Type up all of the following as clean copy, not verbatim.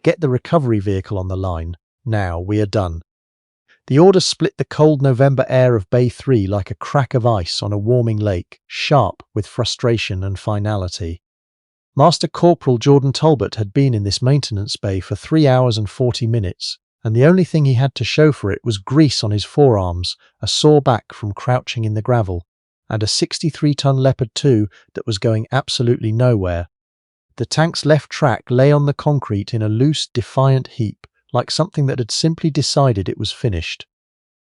Get the recovery vehicle on the line. Now we are done." The order split the cold November air of Bay 3 like a crack of ice on a warming lake, sharp with frustration and finality. Master Corporal Jordan Talbot had been in this maintenance bay for 3 hours and 40 minutes, and the only thing he had to show for it was grease on his forearms, a sore back from crouching in the gravel, and a 63-ton Leopard 2 that was going absolutely nowhere. The tank's left track lay on the concrete in a loose, defiant heap, like something that had simply decided it was finished.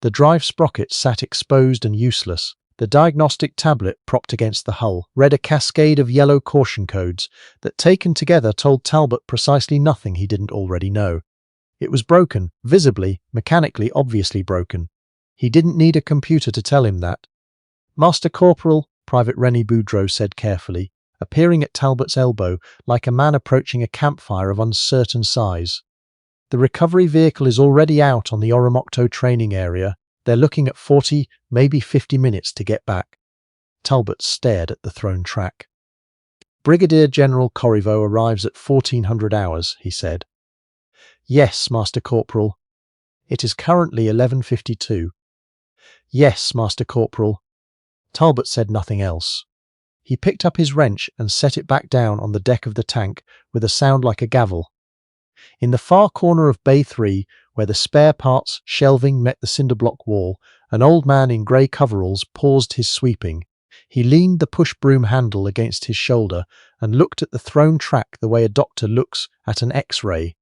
The drive sprocket sat exposed and useless. The diagnostic tablet propped against the hull read a cascade of yellow caution codes that, taken together, told Talbot precisely nothing he didn't already know. It was broken, visibly, mechanically, obviously broken. He didn't need a computer to tell him that. "Master Corporal," Private Rennie Boudreau said carefully, appearing at Talbot's elbow like a man approaching a campfire of uncertain size. "The recovery vehicle is already out on the Oromocto training area. They're looking at 40, maybe 50 minutes to get back." Talbot stared at the thrown track. "Brigadier-General Corriveau arrives at 1400 hours, he said. "Yes, Master Corporal." "It is currently 11:52. "Yes, Master Corporal." Talbot said nothing else. He picked up his wrench and set it back down on the deck of the tank with a sound like a gavel. In the far corner of Bay 3, where the spare parts shelving met the cinder-block wall, an old man in grey coveralls paused his sweeping. He leaned the push-broom handle against his shoulder and looked at the thrown track the way a doctor looks at an X-ray.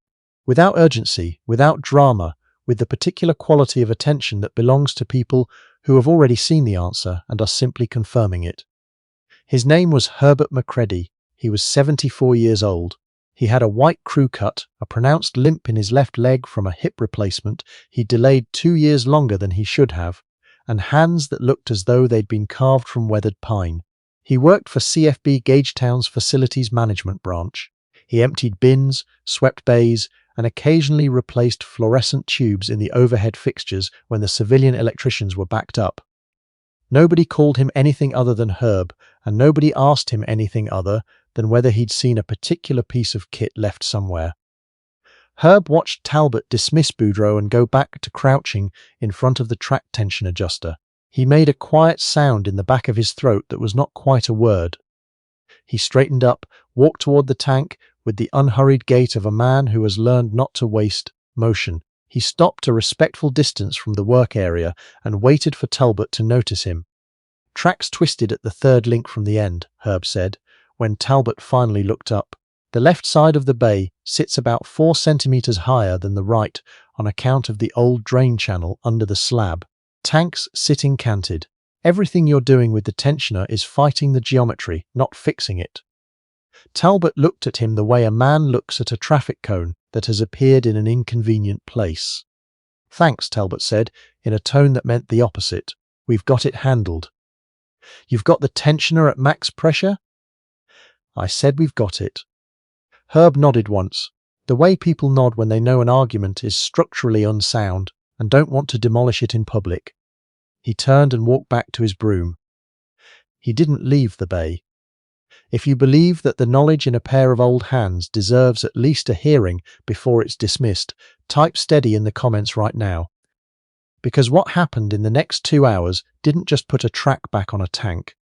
Without urgency, without drama, with the particular quality of attention that belongs to people who have already seen the answer and are simply confirming it. His name was Herbert Macready. He was 74 years old. He had a white crew cut, a pronounced limp in his left leg from a hip replacement he'd delayed 2 years longer than he should have, and hands that looked as though they'd been carved from weathered pine. He worked for CFB Gagetown's facilities management branch. He emptied bins, swept bays, and occasionally replaced fluorescent tubes in the overhead fixtures when the civilian electricians were backed up. Nobody called him anything other than Herb, and nobody asked him anything other than whether he'd seen a particular piece of kit left somewhere. Herb watched Talbot dismiss Boudreau and go back to crouching in front of the track tension adjuster. He made a quiet sound in the back of his throat that was not quite a word. He straightened up, walked toward the tank with the unhurried gait of a man who has learned not to waste motion. He stopped a respectful distance from the work area and waited for Talbot to notice him. "Tracks twisted at the third link from the end," Herb said, when Talbot finally looked up. "The left side of the bay sits about 4 centimetres higher than the right on account of the old drain channel under the slab. Tanks sitting canted. Everything you're doing with the tensioner is fighting the geometry, not fixing it." Talbot looked at him the way a man looks at a traffic cone that has appeared in an inconvenient place. "Thanks," Talbot said, in a tone that meant the opposite. "We've got it handled." "You've got the tensioner at max pressure?" "I said we've got it." Herb nodded once, the way people nod when they know an argument is structurally unsound and don't want to demolish it in public. He turned and walked back to his broom. He didn't leave the bay. If you believe that the knowledge in a pair of old hands deserves at least a hearing before it's dismissed, type steady in the comments right now. Because what happened in the next 2 hours didn't just put a track back on a tank.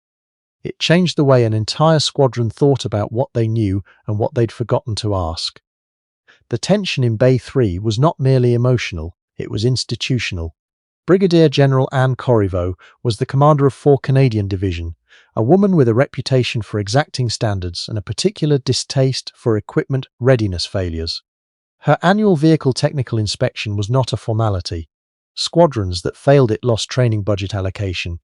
It changed the way an entire squadron thought about what they knew and what they'd forgotten to ask. The tension in Bay 3 was not merely emotional, it was institutional. Brigadier-General Anne Corriveau was the commander of 4 Canadian Division, a woman with a reputation for exacting standards and a particular distaste for equipment readiness failures. Her annual vehicle technical inspection was not a formality. Squadrons that failed it lost training budget allocation.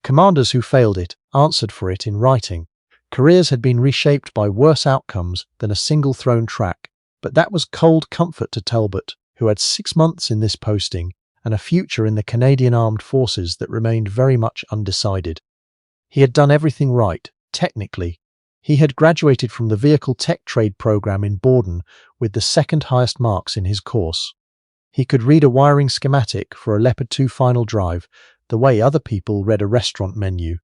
Commanders who failed it answered for it in writing. Careers had been reshaped by worse outcomes than a single thrown track, but that was cold comfort to Talbot, who had 6 months in this posting and a future in the Canadian Armed Forces that remained very much undecided. He had done everything right, technically. He had graduated from the Vehicle Tech Trade program in Borden with the second highest marks in his course. He could read a wiring schematic for a Leopard 2 final drive the way other people read a restaurant menu.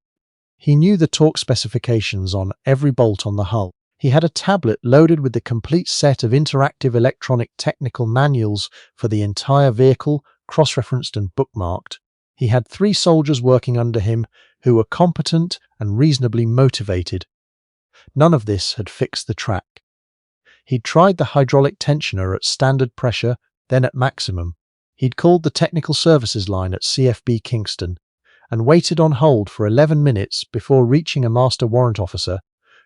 He knew the torque specifications on every bolt on the hull. He had a tablet loaded with the complete set of interactive electronic technical manuals for the entire vehicle, cross-referenced and bookmarked. He had 3 soldiers working under him who were competent and reasonably motivated. None of this had fixed the track. He'd tried the hydraulic tensioner at standard pressure, then at maximum. He'd called the technical services line at CFB Kingston and waited on hold for 11 minutes before reaching a master warrant officer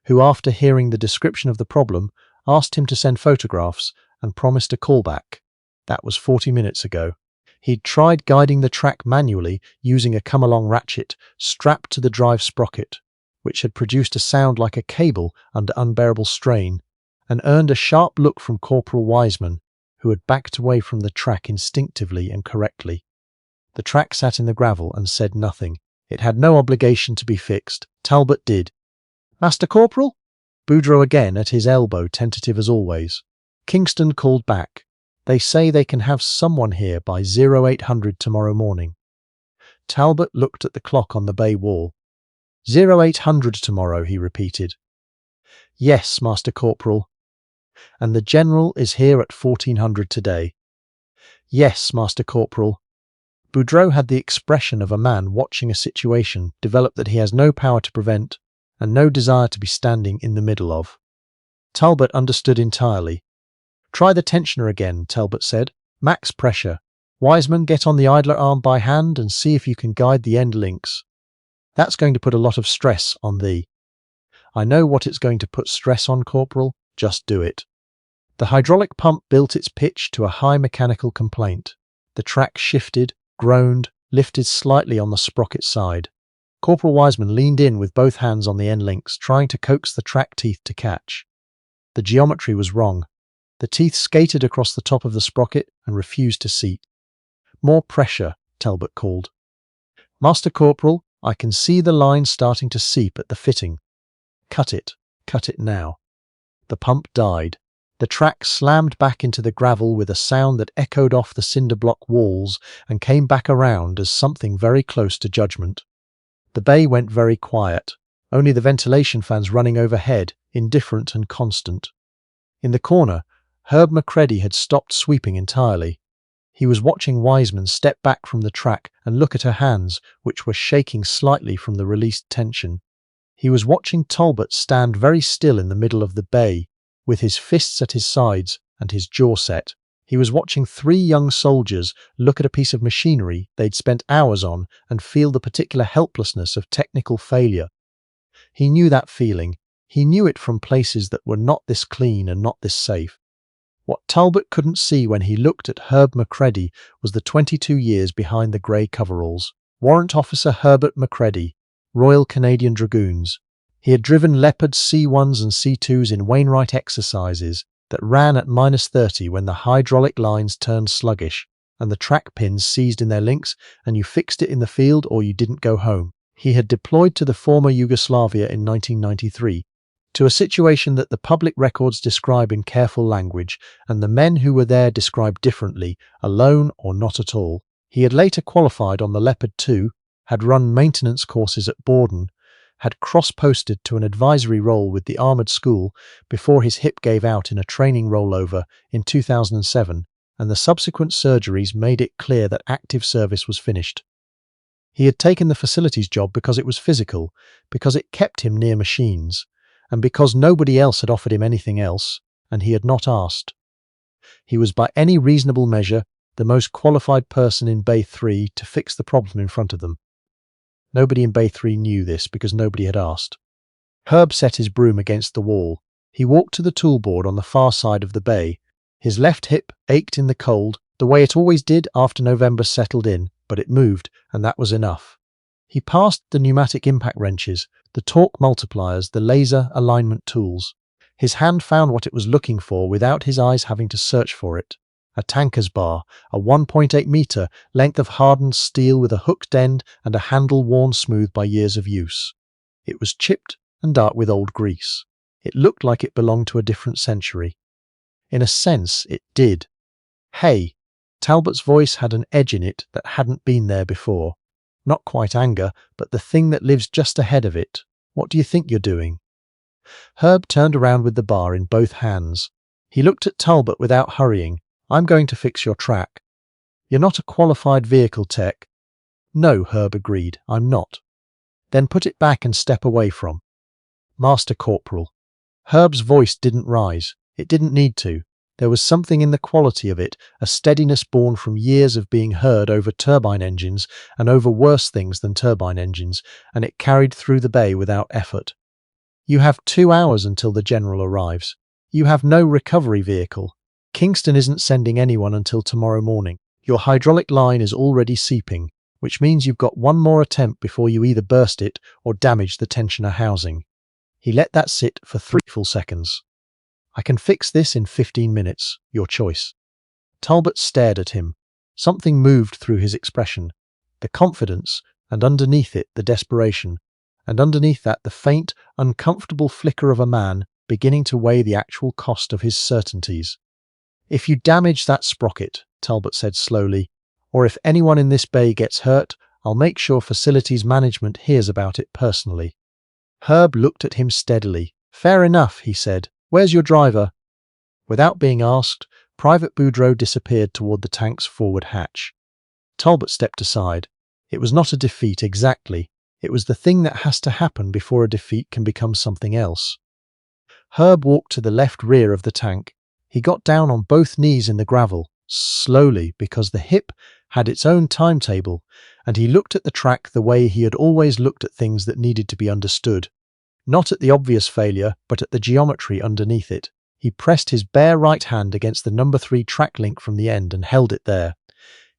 who, after hearing the description of the problem, asked him to send photographs and promised a callback. That was 40 minutes ago. He'd tried guiding the track manually using a come-along ratchet strapped to the drive sprocket, which had produced a sound like a cable under unbearable strain, and earned a sharp look from Corporal Wiseman, who had backed away from the track instinctively and correctly. The track sat in the gravel and said nothing. It had no obligation to be fixed. Talbot did. "Master Corporal?" Boudreau again at his elbow, tentative as always. Kingston called back. "They say they can have someone here by 0800 tomorrow morning." Talbot looked at the clock on the bay wall. 0800 tomorrow, he repeated. "Yes, Master Corporal." "And the General is here at 1400 today." "Yes, Master Corporal." Boudreau had the expression of a man watching a situation develop that he has no power to prevent and no desire to be standing in the middle of. Talbot understood entirely. "Try the tensioner again," Talbot said. "Max pressure. Wiseman, get on the idler arm by hand and see if you can guide the end links. That's going to put a lot of stress on the—" "I know what it's going to put stress on, Corporal. Just do it." The hydraulic pump built its pitch to a high mechanical complaint. The track shifted, groaned, lifted slightly on the sprocket side. Corporal Wiseman leaned in with both hands on the end links, trying to coax the track teeth to catch. The geometry was wrong. The teeth skated across the top of the sprocket and refused to seat. "More pressure," Talbot called. "Master Corporal, I can see the line starting to seep at the fitting." "Cut it. Cut it now." The pump died. The track slammed back into the gravel with a sound that echoed off the cinder block walls and came back around as something very close to judgment. The bay went very quiet, only the ventilation fans running overhead, indifferent and constant. In the corner, Herbert Macready had stopped sweeping entirely. He was watching Wiseman step back from the track and look at her hands, which were shaking slightly from the released tension. He was watching Talbot stand very still in the middle of the bay, with his fists at his sides and his jaw set. He was watching 3 young soldiers look at a piece of machinery they'd spent hours on and feel the particular helplessness of technical failure. He knew that feeling. He knew it from places that were not this clean and not this safe. What Talbot couldn't see when he looked at Herb Macready was the 22 years behind the grey coveralls. Warrant Officer Herbert Macready, Royal Canadian Dragoons. He had driven Leopard C1s and C2s in Wainwright exercises that ran at -30 when the hydraulic lines turned sluggish and the track pins seized in their links and you fixed it in the field or you didn't go home. He had deployed to the former Yugoslavia in 1993, to a situation that the public records describe in careful language and the men who were there describe differently, alone or not at all. He had later qualified on the Leopard 2, had run maintenance courses at Borden, had cross-posted to an advisory role with the Armoured School before his hip gave out in a training rollover in 2007, and the subsequent surgeries made it clear that active service was finished. He had taken the facilities job because it was physical, because it kept him near machines, and because nobody else had offered him anything else, and he had not asked. He was by any reasonable measure the most qualified person in Bay 3 to fix the problem in front of them. Nobody in Bay 3 knew this because nobody had asked. Herb set his broom against the wall. He walked to the toolboard on the far side of the bay. His left hip ached in the cold, the way it always did after November settled in, but it moved, and that was enough. He passed the pneumatic impact wrenches, the torque multipliers, the laser alignment tools. His hand found what it was looking for without his eyes having to search for it. A tanker's bar, a 1.8 metre length of hardened steel with a hooked end and a handle worn smooth by years of use. It was chipped and dark with old grease. It looked like it belonged to a different century. In a sense, it did. "Hey!" Talbot's voice had an edge in it that hadn't been there before. Not quite anger, but the thing that lives just ahead of it. "What do you think you're doing?" Herb turned around with the bar in both hands. He looked at Talbot without hurrying. "I'm going to fix your track." "You're not a qualified vehicle tech." "No," Herb agreed, "I'm not." "Then put it back and step away from." "Master Corporal." Herb's voice didn't rise. It didn't need to. There was something in the quality of it, a steadiness born from years of being heard over turbine engines and over worse things than turbine engines, and it carried through the bay without effort. "You have 2 hours until the General arrives. You have no recovery vehicle. Kingston isn't sending anyone until tomorrow morning. Your hydraulic line is already seeping, which means you've got one more attempt before you either burst it or damage the tensioner housing." He let that sit for 3 full seconds. "I can fix this in 15 minutes. Your choice." Talbot stared at him. Something moved through his expression. The confidence, and underneath it the desperation, and underneath that the faint, uncomfortable flicker of a man beginning to weigh the actual cost of his certainties. "If you damage that sprocket," Talbot said slowly, "or if anyone in this bay gets hurt, I'll make sure facilities management hears about it personally." Herb looked at him steadily. "Fair enough," he said. "Where's your driver?" Without being asked, Private Boudreau disappeared toward the tank's forward hatch. Talbot stepped aside. It was not a defeat exactly. It was the thing that has to happen before a defeat can become something else. Herb walked to the left rear of the tank. He got down on both knees in the gravel, slowly, because the hip had its own timetable, and he looked at the track the way he had always looked at things that needed to be understood. Not at the obvious failure, but at the geometry underneath it. He pressed his bare right hand against the number 3 track link from the end and held it there.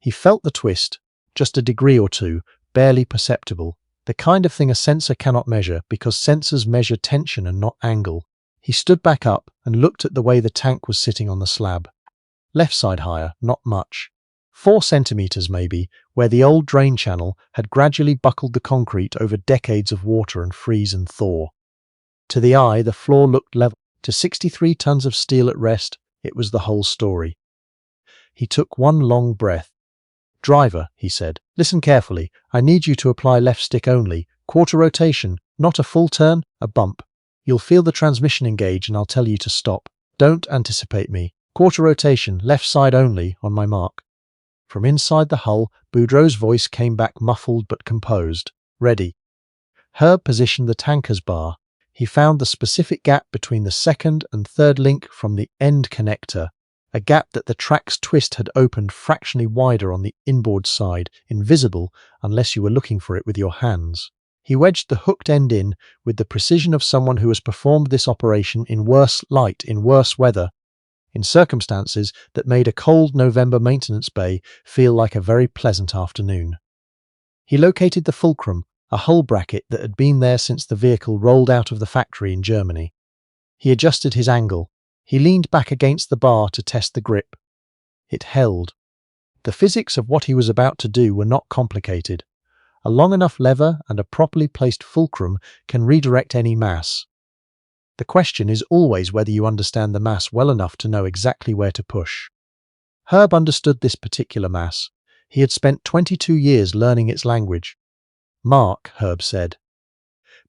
He felt the twist, just a degree or two, barely perceptible. The kind of thing a sensor cannot measure, because sensors measure tension and not angle. He stood back up and looked at the way the tank was sitting on the slab. Left side higher, not much. 4 centimetres maybe, where the old drain channel had gradually buckled the concrete over decades of water and freeze and thaw. To the eye, the floor looked level. To 63 tons of steel at rest, it was the whole story. He took one long breath. "Driver," he said, "listen carefully. I need you to apply left stick only. Quarter rotation, not a full turn, a bump. You'll feel the transmission engage and I'll tell you to stop. Don't anticipate me. Quarter rotation, left side only, on my mark." From inside the hull, Boudreau's voice came back muffled but composed. "Ready." Herb positioned the tanker's bar. He found the specific gap between the second and third link from the end connector, a gap that the track's twist had opened fractionally wider on the inboard side, invisible unless you were looking for it with your hands. He wedged the hooked end in with the precision of someone who has performed this operation in worse light, in worse weather, in circumstances that made a cold November maintenance bay feel like a very pleasant afternoon. He located the fulcrum, a hull bracket that had been there since the vehicle rolled out of the factory in Germany. He adjusted his angle. He leaned back against the bar to test the grip. It held. The physics of what he was about to do were not complicated. A long enough lever and a properly placed fulcrum can redirect any mass. The question is always whether you understand the mass well enough to know exactly where to push. Herb understood this particular mass. He had spent 22 years learning its language. "Mark," Herb said.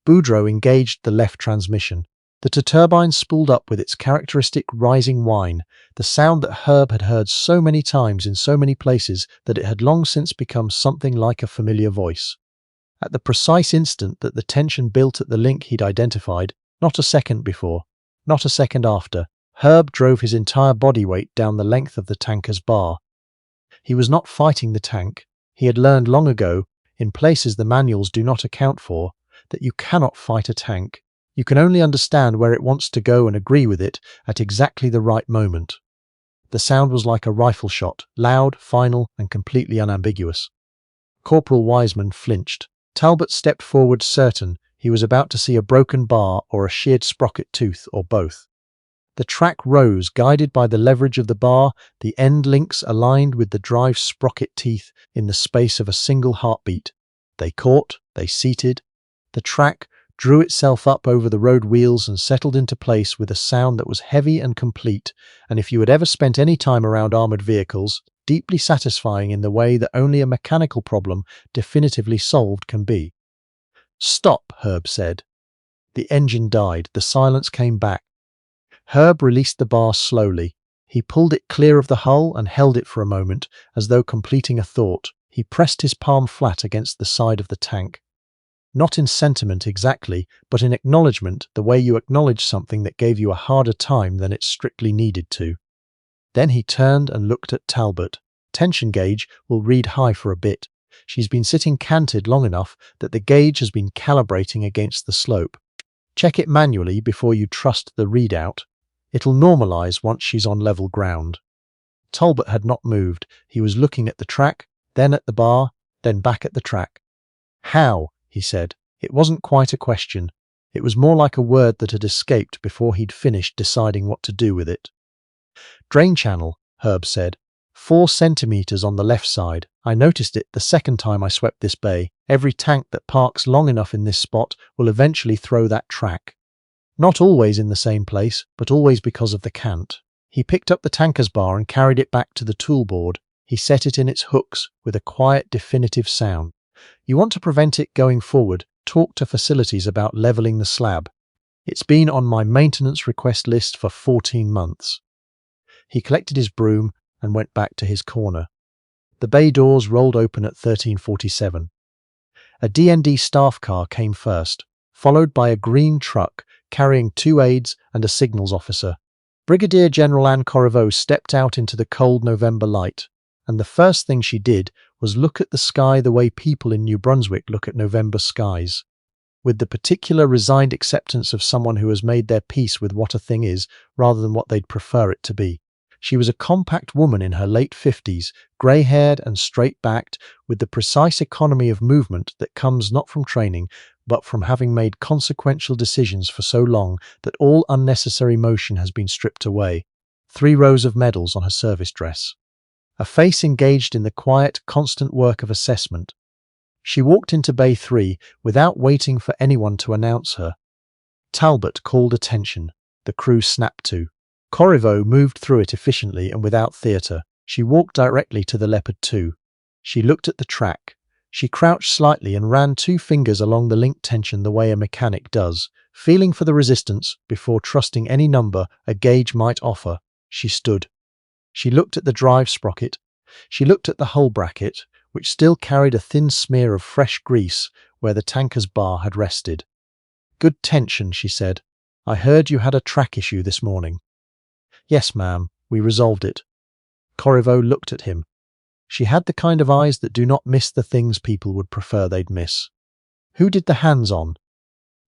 Boudreau engaged the left transmission. The turbine spooled up with its characteristic rising whine, the sound that Herb had heard so many times in so many places that it had long since become something like a familiar voice. At the precise instant that the tension built at the link he'd identified, not a second before, not a second after, Herb drove his entire body weight down the length of the tanker's bar. He was not fighting the tank. He had learned long ago, in places the manuals do not account for, that you cannot fight a tank. You can only understand where it wants to go and agree with it at exactly the right moment. The sound was like a rifle shot, loud, final, and completely unambiguous. Corporal Wiseman flinched. Talbot stepped forward, certain he was about to see a broken bar or a sheared sprocket tooth or both. The track rose, guided by the leverage of the bar, the end links aligned with the drive sprocket teeth in the space of a single heartbeat. They caught, they seated. The track drew itself up over the road wheels and settled into place with a sound that was heavy and complete, and if you had ever spent any time around armoured vehicles, deeply satisfying in the way that only a mechanical problem definitively solved can be. "Stop," Herb said. The engine died. The silence came back. Herb released the bar slowly. He pulled it clear of the hull and held it for a moment, as though completing a thought. He pressed his palm flat against the side of the tank. Not in sentiment exactly, but in acknowledgement, the way you acknowledge something that gave you a harder time than it strictly needed to. Then he turned and looked at Talbot. Tension gauge will read high for a bit. She's been sitting canted long enough that the gauge has been calibrating against the slope. Check it manually before you trust the readout. It'll normalize once she's on level ground. Talbot had not moved. He was looking at the track, then at the bar, then back at the track. "How?" he said. It wasn't quite a question. It was more like a word that had escaped before he'd finished deciding what to do with it. "Drain channel," Herb said. 4 centimetres on the left side. I noticed it the second time I swept this bay. Every tank that parks long enough in this spot will eventually throw that track. Not always in the same place, but always because of the cant. He picked up the tanker's bar and carried it back to the toolboard. He set it in its hooks with a quiet, definitive sound. "You want to prevent it going forward, talk to facilities about levelling the slab. It's been on my maintenance request list for 14 months. He collected his broom and went back to his corner. The bay doors rolled open at 13:47. A D&D staff car came first, followed by a green truck carrying 2 aides and a signals officer. Brigadier-General Anne Corriveau stepped out into the cold November light, and the first thing she did was look at the sky the way people in New Brunswick look at November skies, with the particular resigned acceptance of someone who has made their peace with what a thing is rather than what they'd prefer it to be. She was a compact woman in her late 50s, grey-haired and straight-backed, with the precise economy of movement that comes not from training, but from having made consequential decisions for so long that all unnecessary motion has been stripped away. 3 rows of medals on her service dress. A face engaged in the quiet, constant work of assessment. She walked into Bay 3 without waiting for anyone to announce her. Talbot called attention. The crew snapped to. Corriveau moved through it efficiently and without theatre. She walked directly to the Leopard 2. She looked at the track. She crouched slightly and ran 2 fingers along the link tension the way a mechanic does, feeling for the resistance before trusting any number a gauge might offer. She stood. She looked at the drive sprocket. She looked at the hull bracket, which still carried a thin smear of fresh grease where the tanker's bar had rested. "Good tension," she said. "I heard you had a track issue this morning." "Yes, ma'am, we resolved it." Corriveau looked at him. She had the kind of eyes that do not miss the things people would prefer they'd miss. "Who did the hands-on?"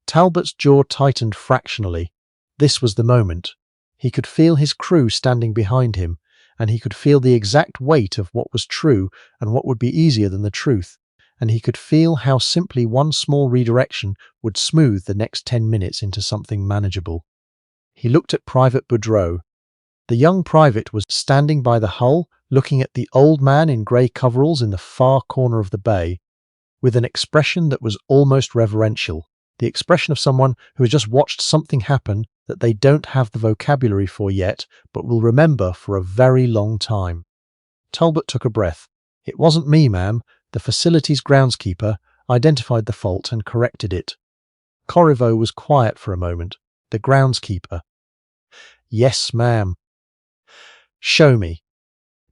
Talbot's jaw tightened fractionally. This was the moment. He could feel his crew standing behind him, and he could feel the exact weight of what was true and what would be easier than the truth, and he could feel how simply one small redirection would smooth the next 10 minutes into something manageable. He looked at Private Boudreau. The young private was standing by the hull, looking at the old man in grey coveralls in the far corner of the bay, with an expression that was almost reverential, the expression of someone who has just watched something happen that they don't have the vocabulary for yet, but will remember for a very long time. Talbot took a breath. "It wasn't me, ma'am. The facility's groundskeeper identified the fault and corrected it." Corriveau was quiet for a moment. The groundskeeper. "Yes, ma'am." "Show me."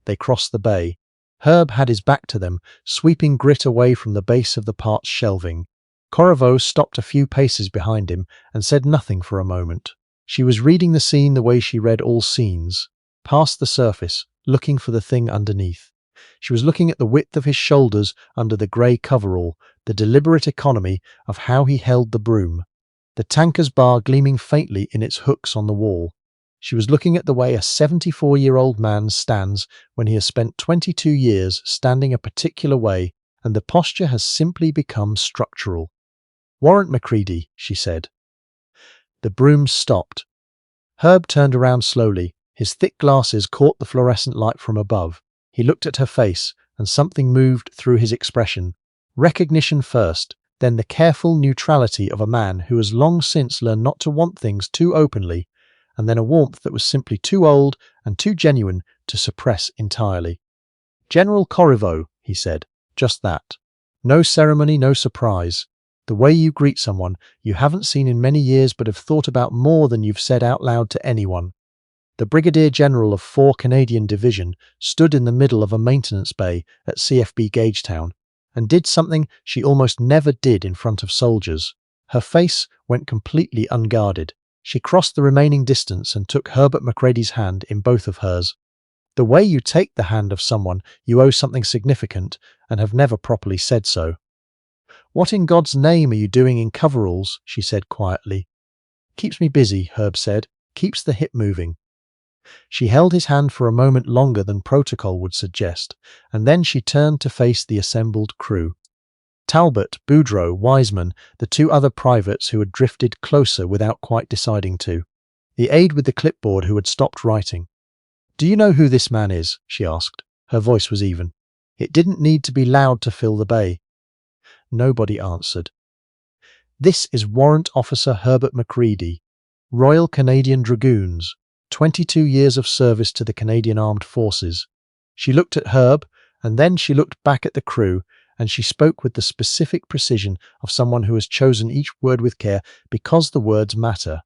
They crossed the bay. Herb had his back to them, sweeping grit away from the base of the part's shelving. Corriveau stopped a few paces behind him and said nothing for a moment. She was reading the scene the way she read all scenes, past the surface, looking for the thing underneath. She was looking at the width of his shoulders under the grey coverall, the deliberate economy of how he held the broom, the tanker's bar gleaming faintly in its hooks on the wall. She was looking at the way a 74-year-old man stands when he has spent 22 years standing a particular way, and the posture has simply become structural. "Warrant Macready," she said. The broom stopped. Herb turned around slowly. His thick glasses caught the fluorescent light from above. He looked at her face, and something moved through his expression. Recognition first, then the careful neutrality of a man who has long since learned not to want things too openly, and then a warmth that was simply too old and too genuine to suppress entirely. "General Corriveau," he said. Just that. No ceremony, no surprise. The way you greet someone you haven't seen in many years but have thought about more than you've said out loud to anyone. The Brigadier-General of 4 Canadian Division stood in the middle of a maintenance bay at CFB Gagetown and did something she almost never did in front of soldiers. Her face went completely unguarded. She crossed the remaining distance and took Herbert Macready's hand in both of hers. The way you take the hand of someone you owe something significant and have never properly said so. "What in God's name are you doing in coveralls?" she said quietly. "Keeps me busy," Herb said. "Keeps the hip moving." She held his hand for a moment longer than protocol would suggest, and then she turned to face the assembled crew. Talbot, Boudreau, Wiseman, the 2 other privates who had drifted closer without quite deciding to. The aide with the clipboard who had stopped writing. "Do you know who this man is?" she asked. Her voice was even. It didn't need to be loud to fill the bay. Nobody answered. "This is Warrant Officer Herbert Macready, Royal Canadian Dragoons, 22 years of service to the Canadian Armed Forces." She looked at Herb, and then she looked back at the crew, and she spoke with the specific precision of someone who has chosen each word with care because the words matter.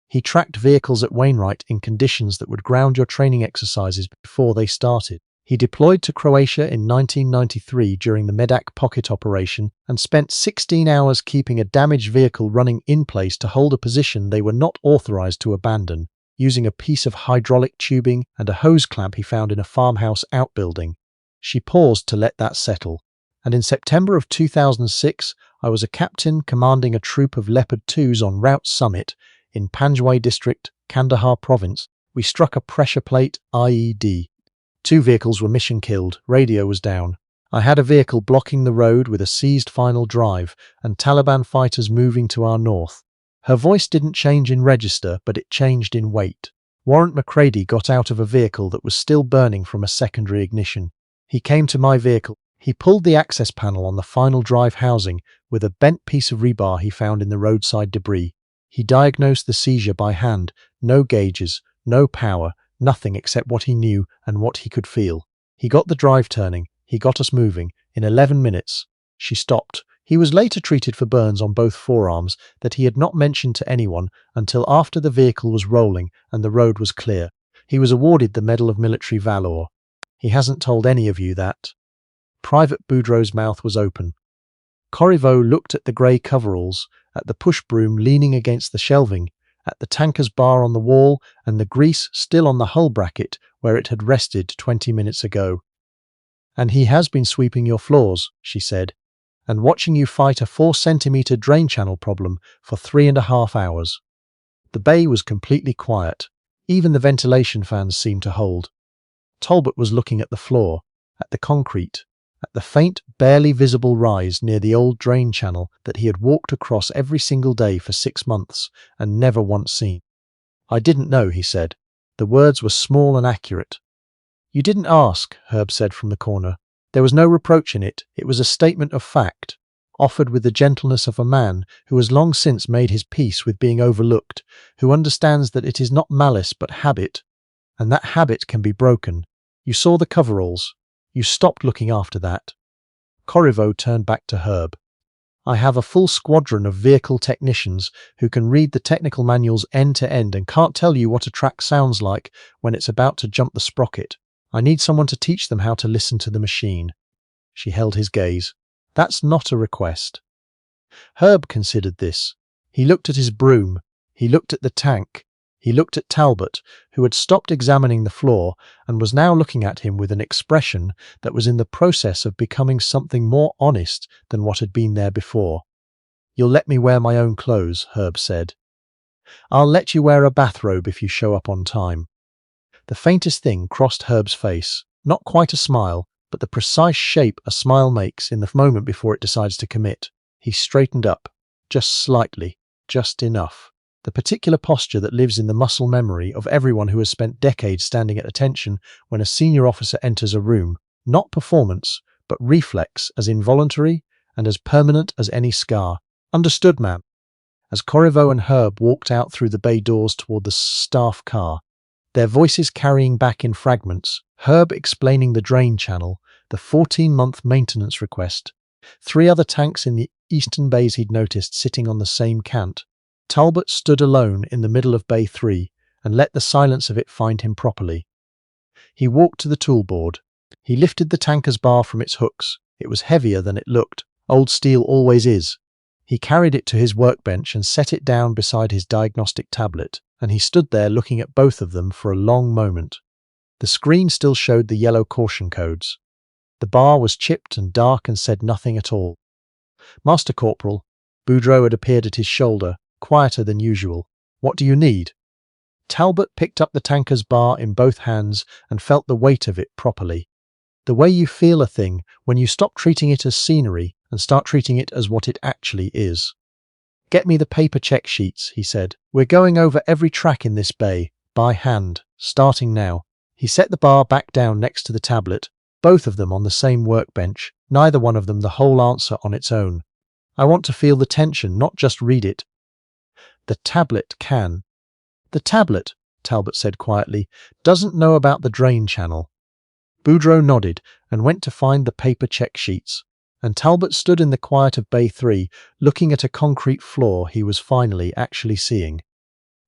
He tracked vehicles at Wainwright in conditions that would ground your training exercises before they started. He deployed to Croatia in 1993 during the Medak pocket operation and spent 16 hours keeping a damaged vehicle running in place to hold a position they were not authorized to abandon, using a piece of hydraulic tubing and a hose clamp he found in a farmhouse outbuilding. She paused to let that settle. "And in September of 2006, I was a captain commanding a troop of Leopard 2s on Route Summit in Panjwai District, Kandahar Province. We struck a pressure plate IED. 2 vehicles were mission killed, radio was down. I had a vehicle blocking the road with a seized final drive and Taliban fighters moving to our north." Her voice didn't change in register, but it changed in weight. "Warrant Macready got out of a vehicle that was still burning from a secondary ignition. He came to my vehicle. He pulled the access panel on the final drive housing with a bent piece of rebar he found in the roadside debris. He diagnosed the seizure by hand, no gauges, no power, nothing except what he knew and what he could feel. He got the drive turning, he got us moving, in 11 minutes. She stopped. He was later treated for burns on both forearms that he had not mentioned to anyone until after the vehicle was rolling and the road was clear. He was awarded the Medal of Military Valor. He hasn't told any of you that." Private Boudreau's mouth was open. Corriveau looked at the grey coveralls, at the push broom leaning against the shelving, at the tanker's bar on the wall and the grease still on the hull bracket where it had rested 20 minutes ago. "And he has been sweeping your floors," she said, "and watching you fight a 4-centimetre drain channel problem for 3.5 hours. The bay was completely quiet. Even the ventilation fans seemed to hold. Talbot was looking at the floor, at the concrete, at the faint, barely visible rise near the old drain channel that he had walked across every single day for 6 months and never once seen. "I didn't know," he said. The words were small and accurate. "You didn't ask," Herb said from the corner. There was no reproach in it. It was a statement of fact, offered with the gentleness of a man who has long since made his peace with being overlooked, who understands that it is not malice but habit, and that habit can be broken. "You saw the coveralls. You stopped looking after that." Corriveau turned back to Herb. "I have a full squadron of vehicle technicians who can read the technical manuals end to end and can't tell you what a track sounds like when it's about to jump the sprocket. I need someone to teach them how to listen to the machine." She held his gaze. "That's not a request." Herb considered this. He looked at his broom. He looked at the tank. He looked at Talbot, who had stopped examining the floor and was now looking at him with an expression that was in the process of becoming something more honest than what had been there before. "You'll let me wear my own clothes," Herb said. "I'll let you wear a bathrobe if you show up on time." The faintest thing crossed Herb's face, not quite a smile, but the precise shape a smile makes in the moment before it decides to commit. He straightened up, just slightly, just enough. The particular posture that lives in the muscle memory of everyone who has spent decades standing at attention when a senior officer enters a room. Not performance, but reflex, as involuntary and as permanent as any scar. "Understood, ma'am." As Corriveau and Herb walked out through the bay doors toward the staff car, their voices carrying back in fragments, Herb explaining the drain channel, the 14-month maintenance request, 3 other tanks in the eastern bays he'd noticed sitting on the same cant. Talbot stood alone in the middle of Bay 3 and let the silence of it find him properly. He walked to the toolboard. He lifted the tanker's bar from its hooks. It was heavier than it looked. Old steel always is. He carried it to his workbench and set it down beside his diagnostic tablet, and he stood there looking at both of them for a long moment. The screen still showed the yellow caution codes. The bar was chipped and dark and said nothing at all. "Master Corporal," Boudreau had appeared at his shoulder, quieter than usual. "What do you need?" Talbot picked up the tanker's bar in both hands and felt the weight of it properly. The way you feel a thing when you stop treating it as scenery and start treating it as what it actually is. "Get me the paper check sheets," he said. "We're going over every track in this bay, by hand, starting now." He set the bar back down next to the tablet, both of them on the same workbench, neither one of them the whole answer on its own. "I want to feel the tension, not just read it." "The tablet can." "The tablet," Talbot said quietly, "doesn't know about the drain channel." Boudreau nodded and went to find the paper check sheets, and Talbot stood in the quiet of Bay 3, looking at a concrete floor he was finally actually seeing.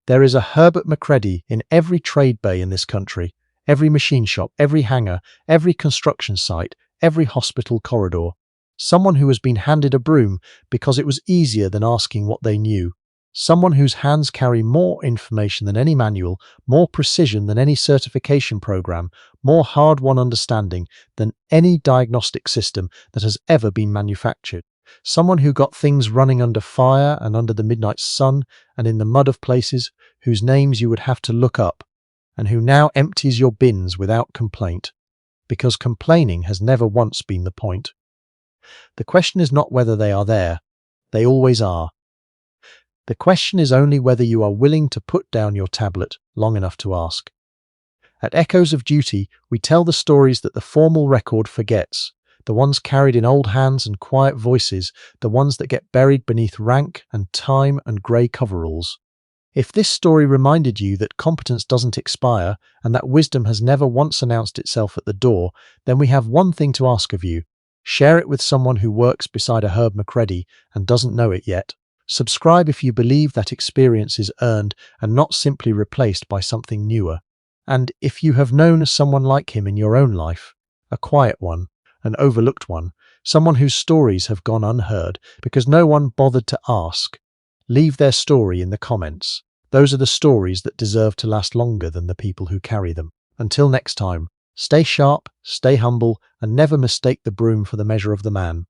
There is a Herbert Macready in every trade bay in this country, every machine shop, every hangar, every construction site, every hospital corridor. Someone who has been handed a broom because it was easier than asking what they knew. Someone whose hands carry more information than any manual, more precision than any certification program, more hard-won understanding than any diagnostic system that has ever been manufactured. Someone who got things running under fire and under the midnight sun and in the mud of places whose names you would have to look up, and who now empties your bins without complaint, because complaining has never once been the point. The question is not whether they are there. They always are. The question is only whether you are willing to put down your tablet long enough to ask. At Echoes of Duty, we tell the stories that the formal record forgets, the ones carried in old hands and quiet voices, the ones that get buried beneath rank and time and grey coveralls. If this story reminded you that competence doesn't expire and that wisdom has never once announced itself at the door, then we have one thing to ask of you. Share it with someone who works beside a Herb Macready and doesn't know it yet. Subscribe if you believe that experience is earned and not simply replaced by something newer. And if you have known someone like him in your own life, a quiet one, an overlooked one, someone whose stories have gone unheard because no one bothered to ask, leave their story in the comments. Those are the stories that deserve to last longer than the people who carry them. Until next time, stay sharp, stay humble, and never mistake the broom for the measure of the man.